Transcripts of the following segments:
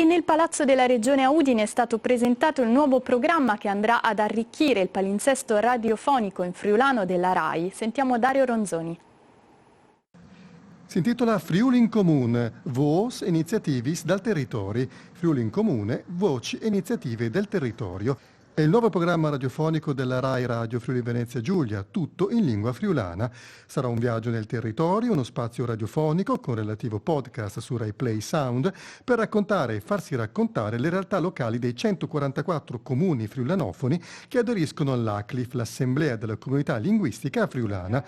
E nel Palazzo della Regione a Udine è stato presentato il nuovo programma che andrà ad arricchire il palinsesto radiofonico in friulano della RAI. Sentiamo Dario Ronzoni. Si intitola Friuli in Comune, Voos Initiativis dal Territori. Friuli in Comune, voci e iniziative del territorio. È il nuovo programma radiofonico della RAI Radio Friuli Venezia Giulia, tutto in lingua friulana. Sarà un viaggio nel territorio, uno spazio radiofonico con relativo podcast su Rai Play Sound per raccontare e farsi raccontare le realtà locali dei 144 comuni friulanofoni che aderiscono all'ACLIF, l'Assemblea della Comunità Linguistica Friulana.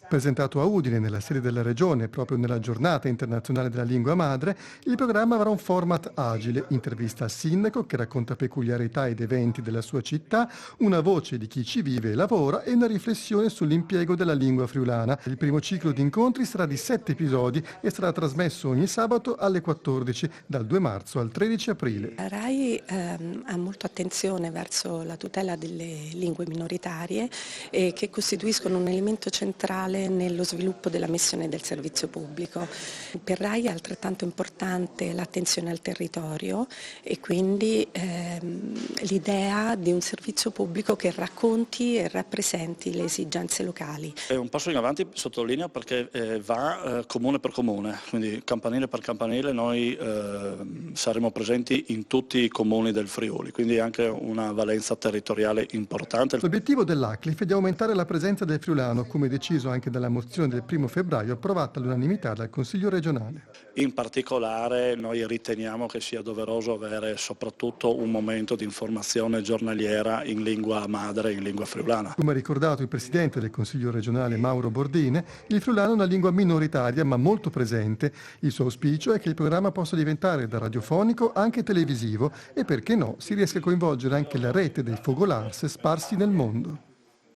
Presentato a Udine, nella sede della Regione, proprio nella Giornata Internazionale della Lingua Madre, il programma avrà un format agile, intervista al sindaco che racconta peculiarità ed eventi della sua città, una voce di chi ci vive e lavora e una riflessione sull'impiego della lingua friulana. Il primo ciclo di incontri sarà di 7 episodi e sarà trasmesso ogni sabato alle 14, dal 2 marzo al 13 aprile. La RAI ha molto attenzione verso la tutela delle lingue minoritarie che costituiscono un elemento centrale nello sviluppo della missione del servizio pubblico. Per RAI è altrettanto importante l'attenzione al territorio e quindi l'idea di un servizio pubblico che racconti e rappresenti le esigenze locali. È un passo in avanti, sottolineo, perché va comune per comune, quindi campanile per campanile noi saremo presenti in tutti i comuni del Friuli, quindi anche una valenza territoriale importante. L'obiettivo dell'ACLIF è di aumentare la presenza del friulano, come deciso anche dalla mozione del 1 febbraio approvata all'unanimità dal Consiglio regionale. In particolare noi riteniamo che sia doveroso avere soprattutto un momento di informazione giornaliera in lingua madre, in lingua friulana. Come ha ricordato il Presidente del Consiglio regionale Mauro Bordine, il friulano è una lingua minoritaria ma molto presente. Il suo auspicio è che il programma possa diventare da radiofonico anche televisivo e, perché no, si riesca a coinvolgere anche la rete dei Fogolars sparsi nel mondo.